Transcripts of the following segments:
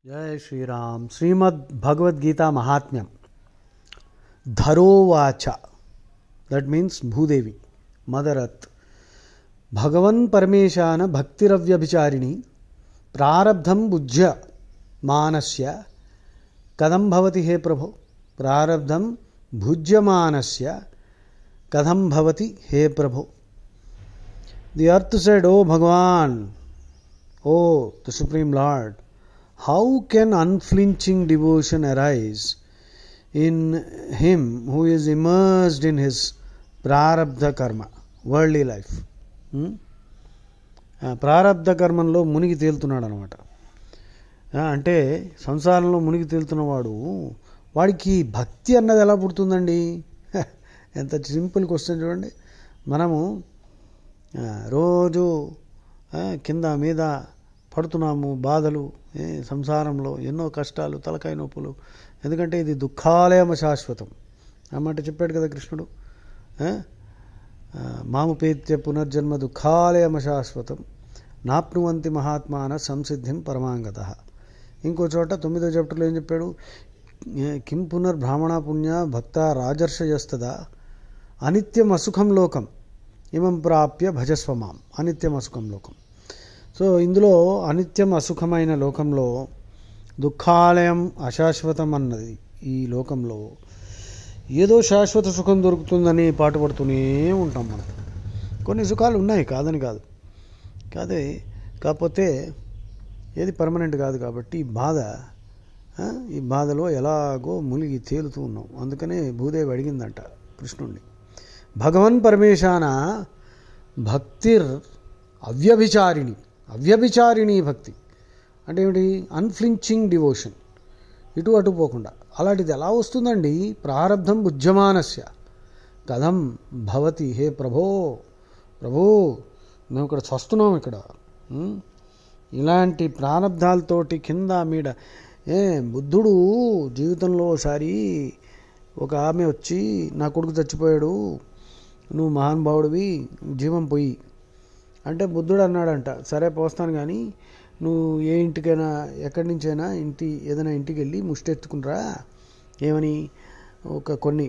जय श्री राम। श्रीमद् भगवद्गीता महात्म्यम धरोवाच, that means Bhudevi mother earth. भगवन् परमेशान भक्तिरव्यभिचारिणी प्रारब्धं बुज्य मानस्य कथं भवति हे प्रभो। प्रारब्धं भुज्यमानस्य कथं भवति हे प्रभो। The earth said, O Bhagavan, O the Supreme Lord, how can unflinching devotion arise in him who is immersed in his prarabdha karma, worldly life? ప్రారబ్ధ కర్మంలో మునిగి తేలుతున్నాడు అనమాట. అంటే సంసారంలో మునిగి తేలుతున్నవాడు వాడికి భక్తి అన్నది ఎలా పుడుతుందండి? ఎంత సింపుల్ క్వశ్చన్ చూడండి. మనము రోజు కింద మీద పడుతున్నాము, బాధలు, సంసారంలో ఎన్నో కష్టాలు, తలకాయ నొప్పులు. ఎందుకంటే ఇది దుఃఖాలయమ శాశ్వతం అన్నమాట చెప్పాడు కదా కృష్ణుడు. మాముపేత్య పునర్జన్మ దుఃఖాలయమ శాశ్వతం నాప్నువంతి మహాత్మాన సంసిద్ధిం పరమాంగతః. ఇంకో చోట 9వ చాప్టర్లో ఏం చెప్పాడు? కిం పునర్బ్రాహ్మణ పుణ్య భక్త రాజర్షయస్తదా అనిత్యం అసుఖం లోకం ఇమం ప్రాప్య భజస్వమాం. అనిత్యం అసుఖం లోకం. సో ఇందులో అనిత్యం అసుఖమైన లోకంలో దుఃఖాలయం అశాశ్వతం అన్నది. ఈ లోకంలో ఏదో శాశ్వత సుఖం దొరుకుతుందని పాటుపడుతూనే ఉంటాం మనం. కొన్ని సుఖాలు ఉన్నాయి, కాదని కాదు, కాకపోతే ఏది పర్మనెంట్ కాదు. కాబట్టి ఈ బాధలో ఎలాగో మునిగి తేలుతూ ఉన్నాం. అందుకనే భూదేవి అడిగిందంట కృష్ణుణ్ణి, భగవన్ పరమేశాన భక్తిర్ అవ్యభిచారిణి. అవ్యభిచారిణి భక్తి అంటే ఏమిటి? అన్ఫ్లించింగ్ డివోషన్, ఇటు అటు పోకుండా. అలాంటిది ఎలా వస్తుందండి? ప్రారబ్ధం భుజ్యమానస్య కథం భవతి హే ప్రభో. ప్రభో, మేము ఇక్కడ చస్తున్నాం. ఇక్కడ ఇలాంటి ప్రారబ్ధాలతోటి కింద మీడ. బుద్ధుడు జీవితంలో ఒకసారి ఒక ఆమె వచ్చి, నా కొడుకు చచ్చిపోయాడు, నువ్వు మహానుభావుడివి, జీవం పోయి అంటే బుద్ధుడు అన్నాడంట, సరే పోస్తాను, కానీ నువ్వు ఏ ఇంటికైనా ఎక్కడి నుంచైనా ఏదైనా ఇంటికి వెళ్ళి ముష్టెత్తుకునిరా. ఏమని? కొన్ని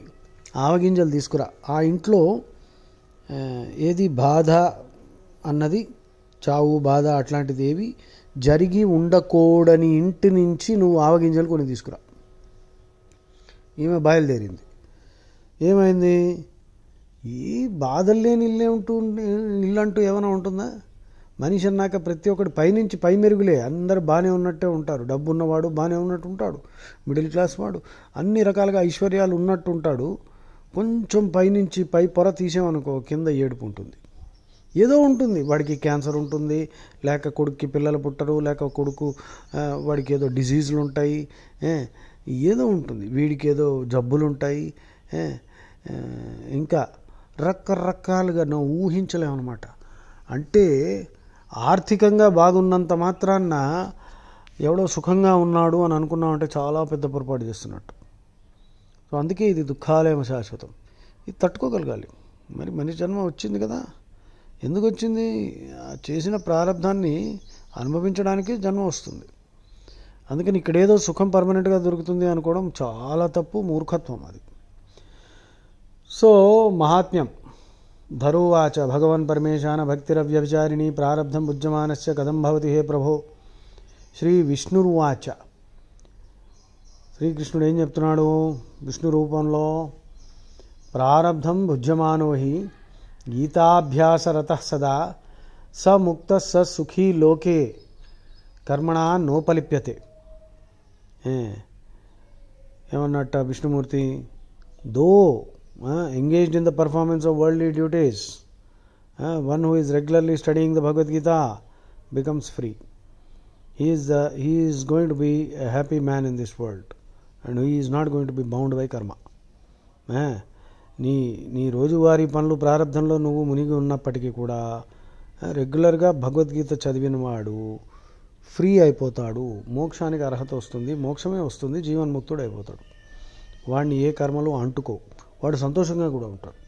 ఆవగింజలు తీసుకురా. ఆ ఇంట్లో ఏది బాధ అన్నది, చావు బాధ అట్లాంటిది ఏవి జరిగి ఉండకూడని ఇంటి నుంచి నువ్వు ఆవగింజలు కొన్ని తీసుకురా. ఈమె బయలుదేరింది. ఏమైంది? ఈ బాధలు లేని ఇల్లు అంటూ ఏమైనా ఉంటుందా? మనిషి అన్నాక ప్రతి ఒక్కటి పైనుంచి పై మెరుగులే. అందరు బాగానే ఉన్నట్టే ఉంటారు. డబ్బు ఉన్నవాడు బాగానే ఉన్నట్టు ఉంటాడు, మిడిల్ క్లాస్ వాడు అన్ని రకాలుగా ఐశ్వర్యాలు ఉన్నట్టు ఉంటాడు. కొంచెం పైనుంచి పై పొర తీసామనుకో, కింద ఏడుపు ఉంటుంది. ఏదో ఉంటుంది. వాడికి క్యాన్సర్ ఉంటుంది, లేక కొడుక్కి పిల్లలు పుట్టరు, లేక వాడికి ఏదో డిసీజులు ఉంటాయి, ఏదో ఉంటుంది. వీడికి ఏదో జబ్బులు ఉంటాయి, ఇంకా రకరకాలుగా మనం ఊహించలేమన్నమాట. అంటే ఆర్థికంగా బాగున్నంత మాత్రాన ఎవడో సుఖంగా ఉన్నాడు అని అనుకున్నామంటే చాలా పెద్ద పొరపాటు చేస్తున్నట్టు. సో అందుకే ఇది దుఃఖాలయం శాశ్వతం. ఇది తట్టుకోగలగాలి. మరి మనిషి జన్మ వచ్చింది కదా, ఎందుకు వచ్చింది? చేసిన ప్రారంధాన్ని అనుభవించడానికి జన్మ వస్తుంది. అందుకని ఇక్కడేదో సుఖం పర్మనెంట్గా దొరుకుతుంది అనుకోవడం చాలా తప్పు, మూర్ఖత్వం అది. సో మహాత్మ్యం ధరోవాచ, భగవన్ పరమేశాన భక్తిరవ్యభిచారిణి ప్రారబ్ధం భుజ్యమానస్య కథం భవతి హే ప్రభో. శ్రీ విష్ణుర్వాచ, శ్రీకృష్ణుడు ఏం చెప్తున్నాడు విష్ణు రూపంలో? ప్రారబ్ధం భుజ్యమానో హి గీతాభ్యాసరతః సదా స ముక్త స సుఖీ లోకే కర్మణా నోపలిప్యతే. ఏమన్నట్ట విష్ణుమూర్తి? దో engaged in the performance of worldly duties, one who is regularly studying the Bhagavad Gita becomes free. He is going to be a happy man in this world, and he is not going to be bound by karma. నీ రోజువారీ పనులు ప్రారంధంలో నువ్వు మునిగి ఉన్నప్పటికీ కూడా రెగ్యులర్గా Bhagavad Gita చదివినవాడు free అయిపోతాడు. మోక్షానికి అర్హత వస్తుంది, మోక్షమే వస్తుంది, జీవన్ముక్తుడు అయిపోతాడు. వాడిని ఏ కర్మలు అంటుకో, వాడు సంతోషంగా కూడా ఉంటాడు.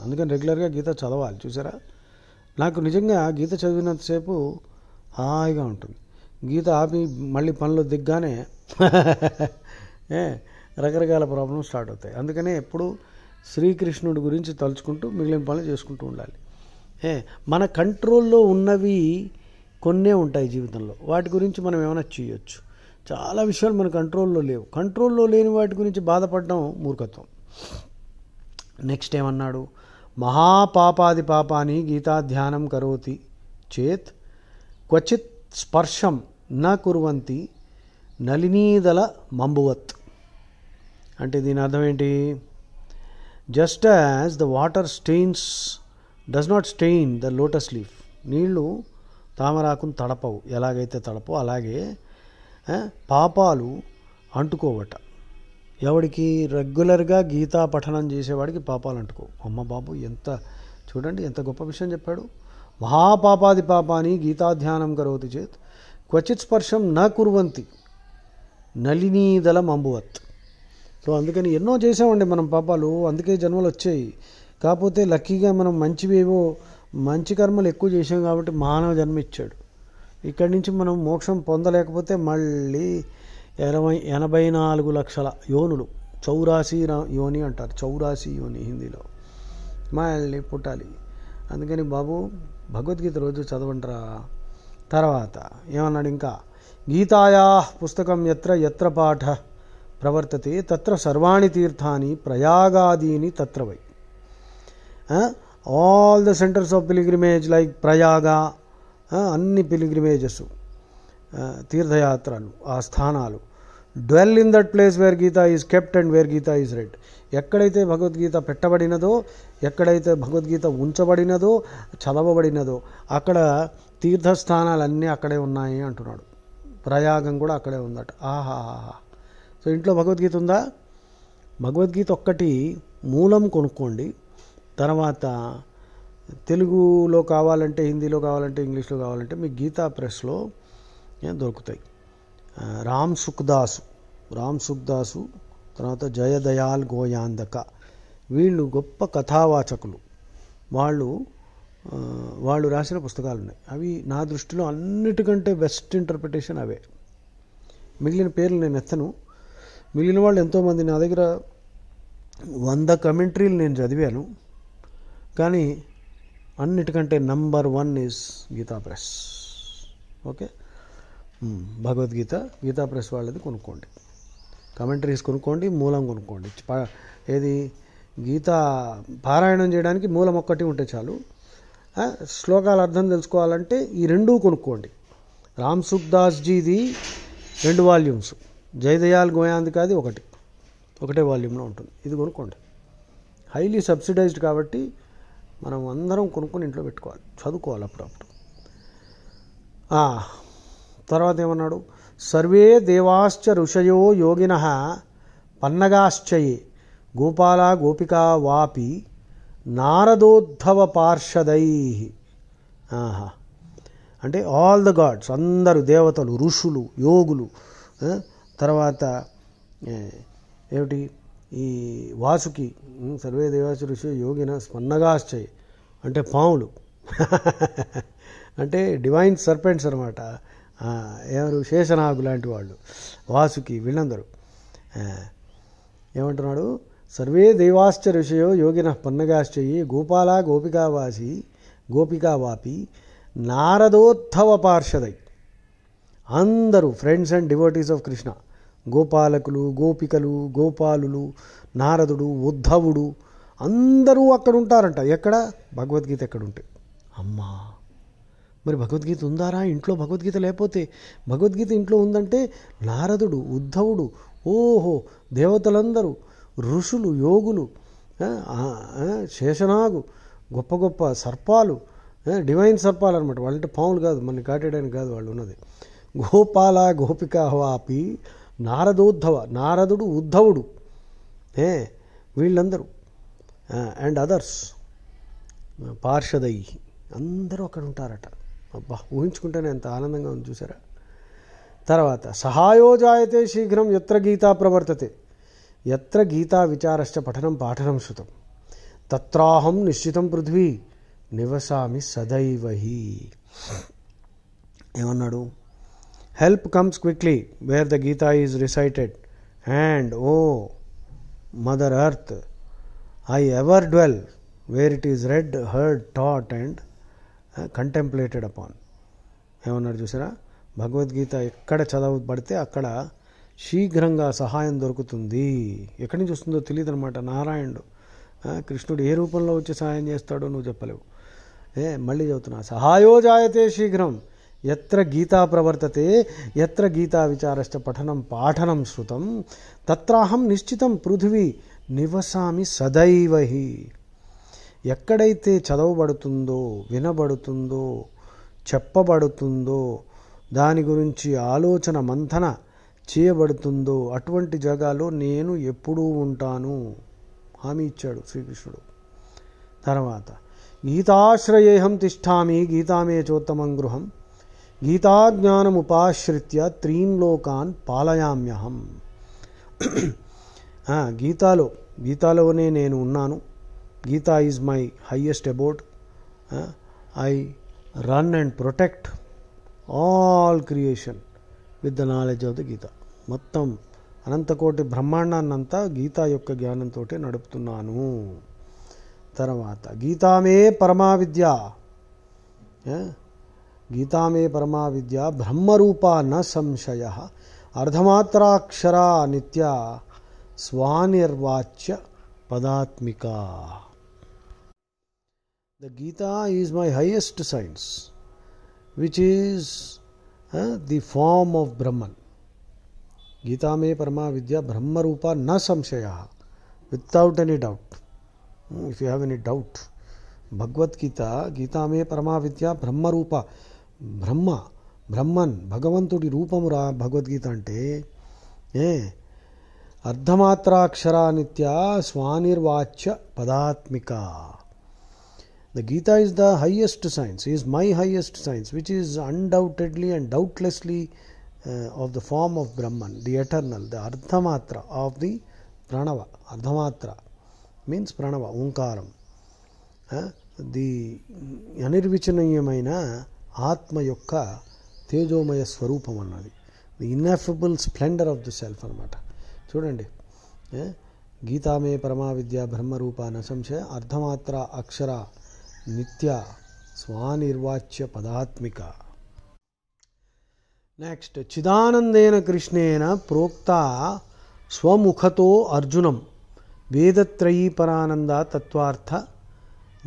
అందుకని రెగ్యులర్గా గీత చదవాలి. చూసారా, నాకు నిజంగా గీత చదివినంతసేపు హాయిగా ఉంటుంది. గీత ఆపి మళ్ళీ పనులు దిగ్గానే రకరకాల ప్రాబ్లమ్స్ స్టార్ట్ అవుతాయి. అందుకనే ఎప్పుడు శ్రీకృష్ణుడి గురించి తలుచుకుంటూ మిగిలిన పనులు చేసుకుంటూ ఉండాలి. మన కంట్రోల్లో ఉన్నవి కొన్నే ఉంటాయి జీవితంలో, వాటి గురించి మనం ఏమైనా చేయొచ్చు. చాలా విషయాలు మన కంట్రోల్లో లేవు. కంట్రోల్లో లేని వాటి గురించి బాధపడడం మూర్ఖత్వం. నెక్స్ట్ ఏమన్నాడు, మహాపాపాది పాపాని గీతాధ్యానం కరోతి చేత్ క్వచిత్ స్పర్శం న కుర్వంతి నలినీదల మంబువత్. అంటే దీని అర్థం ఏంటి, just as the water stains does not stain the lotus leaf, నీళ్లు తామరాకును తడపవు, ఎలాగైతే తడపవు అలాగే పాపాలు అంటుకోవట. ఎవడికి రెగ్యులర్గా గీతా పఠనం చేసేవాడికి పాపాలు అంటుకో. అమ్మ బాబు, ఎంత చూడండి ఎంత గొప్ప విషయం చెప్పాడు. మహాపాపాది పాపాని గీతాధ్యానం కరోతి చేత్ క్వచిత్ స్పర్శం న కుర్వంతి నలినీదల మంబువత్. సో అందుకని ఎన్నో చేసామండి మనం పాపాలు, అందుకే జన్మలు వచ్చాయి. కాకపోతే లక్కీగా మనం మంచివేవో మంచి కర్మలు ఎక్కువ చేసాం కాబట్టి మానవ జన్మ ఇచ్చాడు. ఇక్కడి నుంచి మనం మోక్షం పొందలేకపోతే మళ్ళీ 84 లక్షల యోనులు, 84 యోని అంటారు, 84 యోని హిందీలో, మళ్ళీ పుట్టాలి. అందుకని బాబు భగవద్గీత రోజు చదవండిరా. తర్వాత ఏమన్నాడు ఇంకా, గీతాయా పుస్తకం ఎత్ర ఎత్ర పాఠ ప్రవర్తతే తత్ర సర్వాణి తీర్థాని ప్రయాగాదీని తత్ర వై. All the centres of pilgrimage like Prayaga, అన్ని పిలిగ్రిమేజెస్, తీర్థయాత్రలు, ఆ స్థానాలు. Dwell in that place where Gita is kept and where Gita is read. ఎక్కడైతే భగవద్గీత పెట్టబడినదో, ఎక్కడైతే భగవద్గీత ఉంచబడినదో, చదవబడినదో అక్కడ తీర్థస్థానాలన్నీ అక్కడే ఉన్నాయి అంటున్నాడు. ప్రయాగం కూడా అక్కడే ఉందట. ఆహాహా. సో ఇంట్లో భగవద్గీత ఉందా? భగవద్గీత ఒక్కటి మూలం కొనుక్కోండి. తర్వాత తెలుగులో కావాలంటే, హిందీలో కావాలంటే, ఇంగ్లీష్లో కావాలంటే మీకు గీతా ప్రెస్లో దొరుకుతాయి. రామ్ సుఖ్దాసు, తర్వాత జయదయాల్ గోయాందక, వీళ్ళు గొప్ప కథావాచకులు. వాళ్ళు రాసిన పుస్తకాలు ఉన్నాయి. అవి నా దృష్టిలో అన్నిటికంటే బెస్ట్ ఇంటర్ప్రిటేషన్ అవే. మిగిలిన పేర్లు నేను ఎత్తను. మిగిలిన వాళ్ళు ఎంతోమంది, నా దగ్గర 100 కమెంట్రీలు నేను చదివాను. కానీ అన్నిటికంటే number 1 is Gita press. Okay, Bhagavadgita Gita press వాళ్ళది కొనుక్కోండి, కమెంటరీస్ కొనుక్కోండి, మూలం కొనుక్కోండి. ఏది గీతా పారాయణం చేయడానికి మూలం ఒక్కటి ఉంటే చాలు. శ్లోకాల అర్థం తెలుసుకోవాలంటే ఈ రెండూ కొనుక్కోండి. రామ్ సుఖ్దాస్ జీది 2 వాల్యూమ్స్, జయదయాల్ గోయాందికాది ఒకటే వాల్యూమ్లో ఉంటుంది. ఇది కొనుక్కోండి. హైలీ సబ్సిడైజ్డ్ కాబట్టి మనం అందరం కొనుక్కొని ఇంట్లో పెట్టుకోవాలి, చదువుకోవాలి అప్పుడప్పుడు. తర్వాత ఏమన్నాడు, సర్వే దేవాశ్చ ఋషయో యోగినః పన్నగాశ్చయే గోపాల గోపికా వాపి నారదోద్ధవ పార్షదైః. అంటే ఆల్ ద గాడ్స్, అందరు దేవతలు, ఋషులు, యోగులు, తర్వాత ఏమిటి ఈ వాసుకి, సర్వే దేవాశ్చ ఋషయో యోగిన పన్నగాశ్చయే అంటే పాములు అంటే డివైన్ సర్పెంట్స్ అనమాట. ఎవరు, శేషనాగు లాంటి వాళ్ళు, వాసుకి, వీళ్ళందరూ. ఏమంటున్నాడు, సర్వే దేవాశ్చ ఋషయో యోగిన పన్నగాశ్చయి గోపాల గోపికా వాపి నారదోద్ధవ పార్షదై. అందరూ friends and devotees of Krishna, గోపాలకులు, గోపికలు, గోపాలులు, నారదుడు, ఉద్ధవుడు అందరూ అక్కడ ఉంటారంట. ఎక్కడ? భగవద్గీత ఎక్కడుంటే. అమ్మా, మరి భగవద్గీత ఉందారా ఇంట్లో? భగవద్గీత లేకపోతే, భగవద్గీత ఇంట్లో ఉందంటే నారదుడు, ఉద్ధవుడు, ఓహో దేవతలందరూ, ఋషులు, యోగులు, శేషనాగు, గొప్ప గొప్ప సర్పాలు, డివైన్ సర్పాలు అనమాట. వాళ్ళంటే పాములు కాదు, మన కాటేయడానికి కాదు వాళ్ళు ఉన్నది. గోపాల గోపికా వాపి నారదోద్ధవ, నారదుడు, ఉద్ధవుడు, వీళ్ళందరూ అండ్ అదర్స్ పార్షదై, అందరూ అక్కడ ఉంటారట. అబ్బా, ఊహించుకుంటేనే ఎంత ఆనందంగా ఉంది చూసారా. తర్వాత సహాయోజాయతే శీఘ్రం ఎత్ర గీతా ప్రవర్తతే ఎత్ర గీతా విచారశ్చ పఠనం పాఠనం శృతం తత్రాహం నిశ్చితం పృథ్వీ నివసామి సదైవహి. ఏమన్నాడు, Help comes quickly where the Gita is recited. And, oh, Mother Earth, I ever dwell where it is read, heard, taught and contemplated upon. ఏమన్నారు చూసారా? భగవద్గీత ఎక్కడ చదవబడితే అక్కడ శీఘ్రంగా సహాయం దొరుకుతుంది. ఎక్కడి నుంచి వస్తుందో తెలియదు అనమాట. నారాయణుడు కృష్ణుడు ఏ రూపంలో వచ్చి సహాయం చేస్తాడో నువ్వు చెప్పలేవు. మళ్ళీ చెబుతున్నా, సహాయో జాయతే శీఘ్రం ఎత్ర గీతా ప్రవర్తతే ఎత్ర గీతా విచారశ్చ పఠనం పాఠనం శృతం తత్రాహం నిశ్చితం పృథివీ నివసామి సదైవహి. ఎక్కడైతే చదవబడుతుందో, వినబడుతుందో, చెప్పబడుతుందో, దాని గురించి ఆలోచన మంథన చేయబడుతుందో అటువంటి జగాలో నేను ఎప్పుడూ ఉంటాను హామీ ఇచ్చాడు శ్రీకృష్ణుడు. తర్వాత గీతాశ్రయేహం తిష్టామి గీతామే చోత్తమం గృహం గీతాజ్ఞానముపాశ్రిత్య త్రీన్ లోకాన్ పాలయామ్యహం. గీతాలోనే నేను ఉన్నాను. Gita is my highest abode. I run and protect all creation with the knowledge of the Gita. మొత్తం అనంతకోటి బ్రహ్మాండాన్నంతా గీతా యొక్క జ్ఞానంతో నడుపుతున్నాను. తర్వాత గీతామే పరమా విద్య, గీతామే పరమా విద్య బ్రహ్మరూపా న సంశయ అర్ధమాత్రాక్షరా నిత్య స్వానిర్వాచ్య పదాత్మికా. The Gita is my highest science which is the form of Brahman. Gita me Parama Vidya Brahma Rupa na samshaya, without any doubt. If you have any doubt, Bhagavad Gita, Gita me Parama Vidya Brahma Rupa, Brahma, Brahman, Bhagavantudi Rupamura Bhagavad Gita ante Ardhamatra Akshara Nitya Swanirvachya Padatmika. The Gita is the highest science, is my highest science, which is undoubtedly and doubtlessly of the form of Brahman, the eternal, the Ardhamatra of the Pranava. Ardhamatra means Pranava, Omkaram. The Anirvichanayamaina Atma Yokka Tejomaya Swarupam annadi. The ineffable splendor of the self anamata. Chudandi. Gita me Parama Vidya Brahma Rupa na samshaya Ardhamatra Akshara నిత్య స్వానిర్వాచ్య పదాత్మిక. Next చిదానందేన కృష్ణేన ప్రోక్త స్వముఖతో అర్జునం వేదత్రయీ పరానంద తత్వార్థ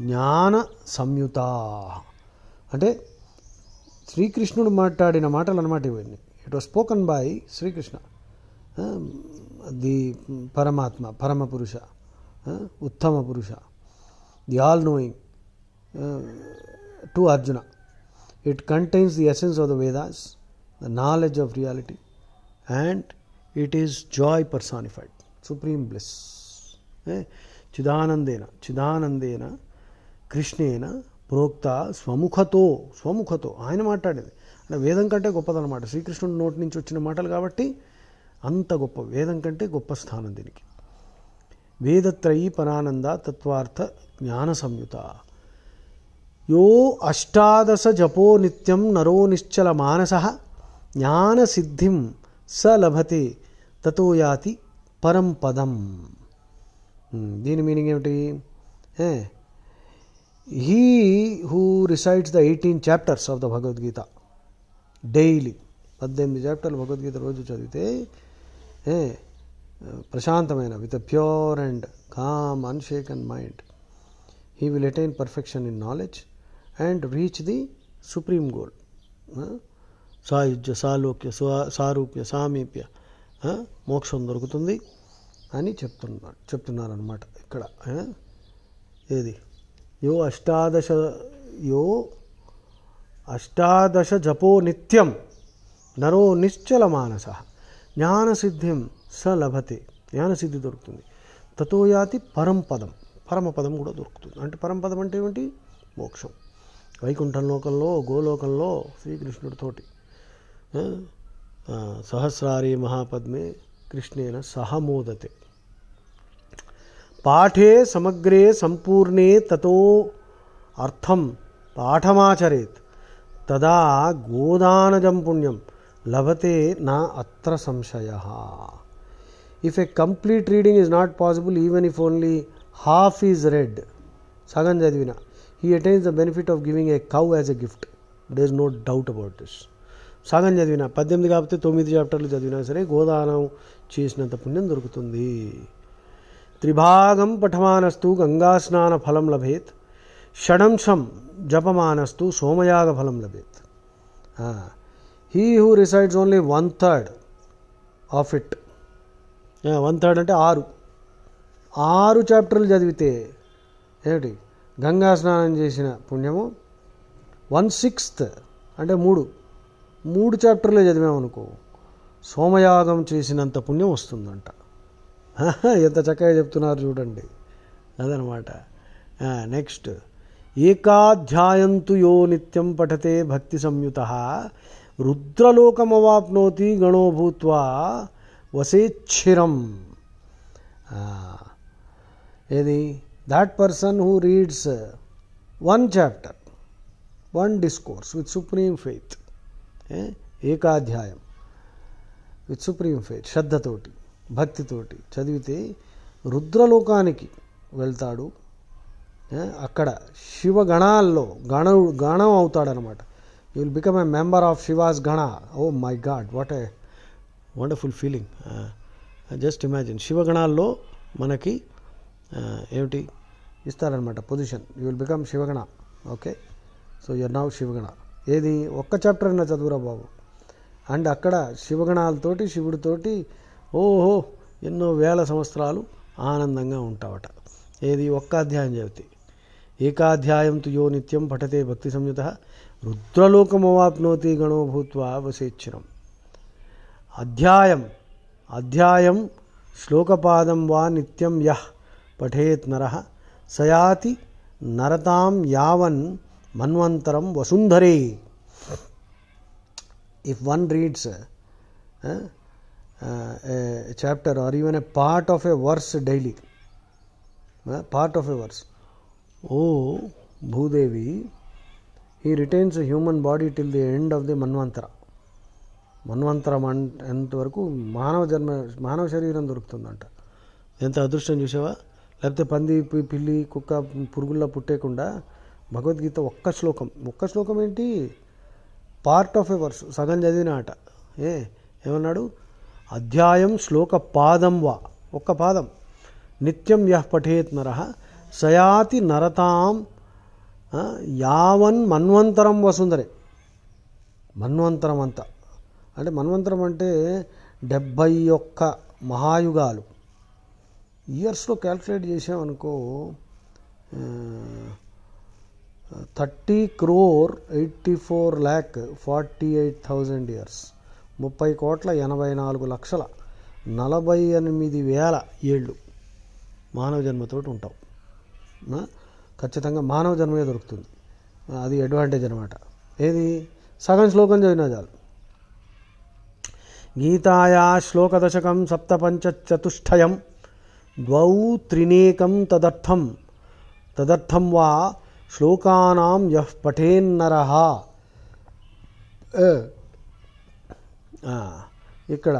జ్ఞాన సంయుత. అంటే శ్రీకృష్ణుడు మాట్లాడిన మాటలు అన్నమాట ఇవన్నీ. It was spoken by Shrikrishna, the Paramatma, Parama Purusha, Uttama Purusha, the all knowing, to Arjuna. It contains the essence of the Vedas, the knowledge of reality, and it is joy personified, supreme bliss. Chidanandena Krishnena ప్రోక్త స్వముఖతో ఆయన మాట్లాడేది. అంటే వేదం కంటే గొప్పదన్నమాట. శ్రీకృష్ణుడి నోటి నుంచి వచ్చిన మాటలు కాబట్టి అంత గొప్ప. వేదం కంటే గొప్ప స్థానం దీనికి. వేదత్రయీ పరానంద తత్వార్థ జ్ఞాన సంయుత. యో అష్టాదశ జపో నిత్యం నరో నిశ్చల మానస జ్ఞాన సిద్ధిం స లభతే తతో యాతి పరం పదం. దీని మీనింగ్ ఏమిటి? He who recites the 18 chapters of the Bhagavad Gita daily, 18 చాప్టర్లు భగవద్గీత రోజు చదివితే ప్రశాంతమైన, with a pure and calm unshaken mind, he will attain perfection in knowledge and reach the supreme goal. సాయుజ్య, సాలోక్య, సారూప్య, సామీప్య, మోక్షం దొరుకుతుంది అని చెప్తున్నారన్నమాట ఇక్కడ. ఏది? యో అష్టాదశ జపో నిత్యం నరో నిశ్చల మానస జ్ఞానసిద్ధిం స లభతే. జ్ఞానసిద్ధి దొరుకుతుంది. తతో యాతి పరంపదం. పరమపదం కూడా దొరుకుతుంది. అంటే పరమపదం అంటే ఏమిటి? మోక్షం. వైకుంఠం లోకంలో, గోలోకంలో శ్రీకృష్ణుడితోటి సహస్రారే మహాపద్మే కృష్ణేన సహమోదతే. పాఠే సమగ్రే సంపూర్ణే తతో అర్థం పాఠమాచరేత్ తదా గోదానజం పుణ్యం లభతే నా అత్ర సంశయః. If a complete reading is not possible, even if only half is read, సగం చదివిన, he attains the benefit of giving a cow as a gift. There is no doubt about this. సగం చదివిన 18 కాకపోతే 9 చాప్టర్లు చదివినా సరే గోదానం చేసినంత పుణ్యం దొరుకుతుంది. త్రిభాగం పఠమానస్తు గంగాస్నాన ఫలం లభేత్, షడంశం జపమానస్తు సోమయాగ ఫలం లభేత్. He who recites only 1/3 of it, 1/3 అంటే 6 చాప్టర్లు చదివితే ఏమిటి గంగా స్నానం చేసిన పుణ్యము, 1/6 అంటే 3 చాప్టర్లే చదివామనుకో సోమయాగం చేసినంత పుణ్యం వస్తుందంట. ఎంత చక్కగా చెప్తున్నారు చూడండి, అదనమాట. నెక్స్ట్, ఏకాధ్యాయంతు యో నిత్యం పఠతే భక్తి సంయుతః రుద్రలోకమవాప్నోతి గణో భూత్వా వసేచ్ఛిరం. ఏది that person who reads one chapter, one discourse with supreme faith, ఏకాధ్యాయం with supreme faith, శ్రద్ధతోటి భక్తితోటి చదివితే రుద్రలోకానికి వెళ్తాడు. అక్కడ శివగణాల్లో గణం అవుతాడనమాట. You will become a member of Shiva's gana. Oh my God, what a wonderful feeling. Just imagine, శివగణాల్లో మనకి ఏమిటి ఇస్తారనమాట position. You will become Shivagana. Okay, so you are now Shivagana. ఏది ఒక్క చాప్టర్ అయినా చదువురా బాబు. అండ్ అక్కడ శివగణాలతోటి శివుడితోటి ఓహో ఎన్నో వేల సంవత్సరాలు ఆనందంగా ఉంటావట. ఏది ఒక్క అధ్యాయం చదివితే. ఏకాధ్యాయం తు యో నిత్యం పఠతే భక్తి సంయుతః రుద్రలోకమవాప్నోతి గణో భూత్వా వసేచ్ఛిరం. అధ్యాయం శ్లోకపాదం వా నిత్యం యః పఠేత్ నరః సయాతి నరతాం యావన్ మన్వంతరం వసుంధరే. If one reads a chapter or even a part of a verse daily, part of a verse, oh Bhudevi, he retains a human body till the end of the Manvantara. మన్వంతరం అంతవరకు మానవ శరీరం దొరుకుతుందంట. ఎంత అదృష్టం చూసావా. లేకపోతే పంది, పిల్లి, కుక్క, పురుగుల్లో పుట్టేయకుండా భగవద్గీత ఒక్క శ్లోకం ఏంటి, పార్ట్ ఆఫ్ ఏ వర్స్, సగం చదివిన ఆట. ఏమన్నాడు, అధ్యాయం శ్లోక పాదం వా, ఒక్క పాదం, నిత్యం యః పఠేత్ నరః సయాతి నరతాం యావన్ మన్వంతరం వసుంధరే. మన్వంతరం అంతా అంటే, మన్వంతరం అంటే 71 మహాయుగాలు. ఇయర్స్లో క్యాల్కులేట్ చేసామనుకో 30,84,48,000 ఇయర్స్, 30,84,48,000 ఏళ్ళు మానవ జన్మతోటి ఉంటాం. ఖచ్చితంగా మానవ జన్మే దొరుకుతుంది. అది అడ్వాంటేజ్ అనమాట. ఏది సగం శ్లోకం చదివినా చాలు. గీతాయా శ్లోకదశకం సప్తపంచచతుష్టయం ద్వౌ త్రినేకం తదర్థం వా శ్లోకానాం యః పఠేన్నరః. ఇక్కడ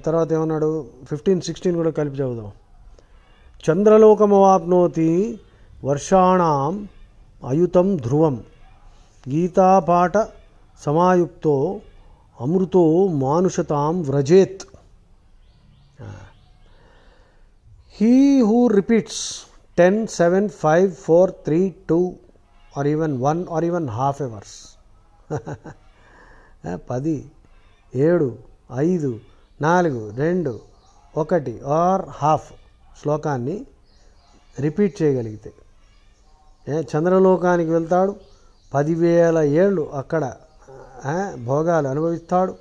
తర్వాత ఏమన్నాడు, 15, 16 కూడా కలిపి చదువుదాం. చంద్రలోకమవాప్నోతి వర్షాణం అయుతం ధ్రువం గీతాపాఠ సమాయుక్తో అమృతో మానుషతాం వ్రజేత్. He who repeats 10, 7, 5, 4, 3, 2 or even 1 or even half a verse 10, 7, 5, 4, 2, 1 or half శ్లోకాన్ని రిపీట్ చేయగలిగితే చంద్రలోకానికి వెళ్తాడు. 10,000 ఏళ్ళు అక్కడ భోగాలు అనుభవిస్తాడు.